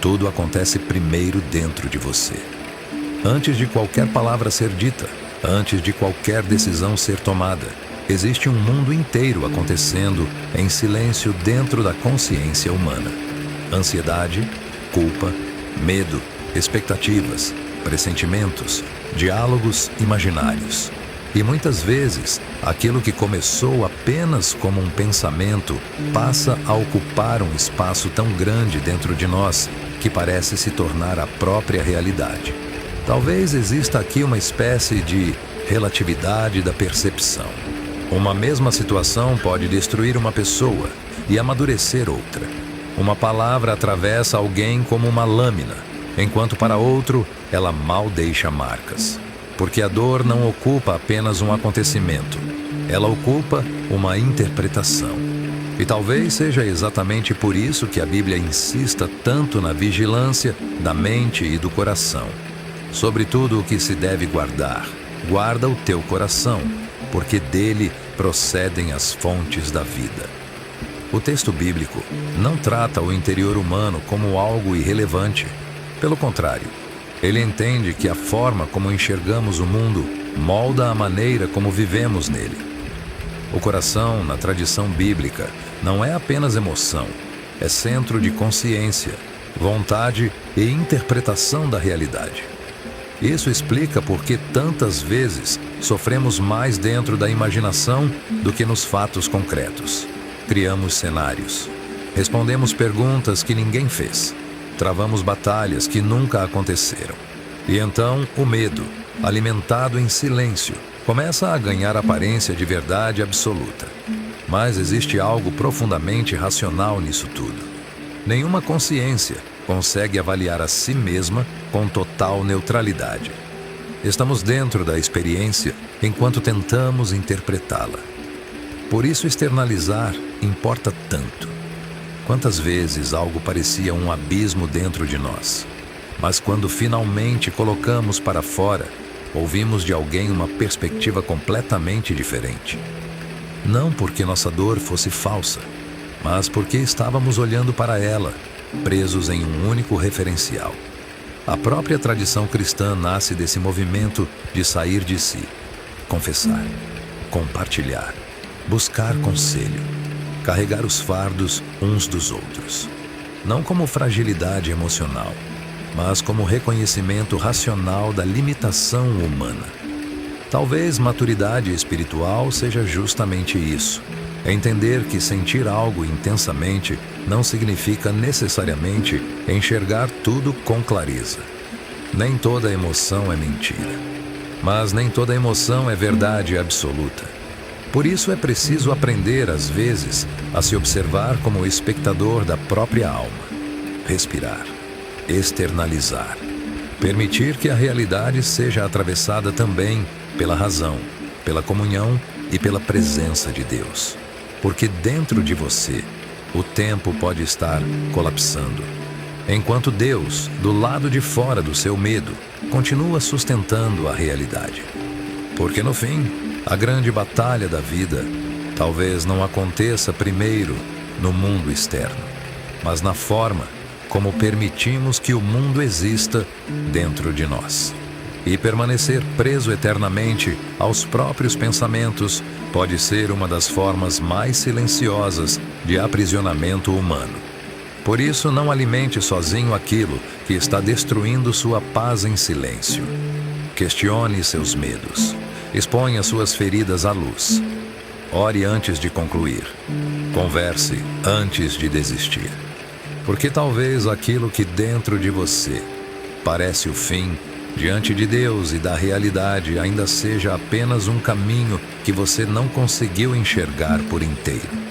Tudo acontece primeiro dentro de você. Antes de qualquer palavra ser dita, antes de qualquer decisão ser tomada, existe um mundo inteiro acontecendo em silêncio dentro da consciência humana. Ansiedade, culpa, medo, expectativas, pressentimentos, diálogos imaginários. E muitas vezes, aquilo que começou apenas como um pensamento passa a ocupar um espaço tão grande dentro de nós que parece se tornar a própria realidade. Talvez exista aqui uma espécie de relatividade da percepção. Uma mesma situação pode destruir uma pessoa e amadurecer outra. Uma palavra atravessa alguém como uma lâmina, enquanto para outro ela mal deixa marcas. Porque a dor não ocupa apenas um acontecimento, ela ocupa uma interpretação. E talvez seja exatamente por isso que a Bíblia insista tanto na vigilância da mente e do coração. Sobre tudo o que se deve guardar, guarda o teu coração, porque dele procedem as fontes da vida. O texto bíblico não trata o interior humano como algo irrelevante. Pelo contrário, ele entende que a forma como enxergamos o mundo molda a maneira como vivemos nele. O coração, na tradição bíblica, não é apenas emoção, é centro de consciência, vontade e interpretação da realidade. Isso explica por que tantas vezes sofremos mais dentro da imaginação do que nos fatos concretos. Criamos cenários, respondemos perguntas que ninguém fez, travamos batalhas que nunca aconteceram. E então o medo, alimentado em silêncio, começa a ganhar aparência de verdade absoluta. Mas existe algo profundamente racional nisso tudo. Nenhuma consciência consegue avaliar a si mesma com total neutralidade. Estamos dentro da experiência enquanto tentamos interpretá-la. Por isso externalizar importa tanto. Quantas vezes algo parecia um abismo dentro de nós, mas quando finalmente colocamos para fora, ouvimos de alguém uma perspectiva completamente diferente. Não porque nossa dor fosse falsa, mas porque estávamos olhando para ela, presos em um único referencial. A própria tradição cristã nasce desse movimento de sair de si, confessar, compartilhar, buscar conselho, carregar os fardos uns dos outros. Não como fragilidade emocional, mas como reconhecimento racional da limitação humana. Talvez maturidade espiritual seja justamente isso. É entender que sentir algo intensamente não significa necessariamente enxergar tudo com clareza. Nem toda emoção é mentira, mas nem toda emoção é verdade absoluta. Por isso é preciso aprender, às vezes, a se observar como espectador da própria alma. Respirar, externalizar, permitir que a realidade seja atravessada também pela razão, pela comunhão e pela presença de Deus. Porque dentro de você, o tempo pode estar colapsando, enquanto Deus, do lado de fora do seu medo, continua sustentando a realidade. Porque no fim, a grande batalha da vida talvez não aconteça primeiro no mundo externo, mas na forma como permitimos que o mundo exista dentro de nós. E permanecer preso eternamente aos próprios pensamentos pode ser uma das formas mais silenciosas de aprisionamento humano. Por isso, não alimente sozinho aquilo que está destruindo sua paz em silêncio. Questione seus medos. Exponha suas feridas à luz. Ore antes de concluir. Converse antes de desistir. Porque talvez aquilo que dentro de você parece o fim, diante de Deus e da realidade, ainda seja apenas um caminho que você não conseguiu enxergar por inteiro.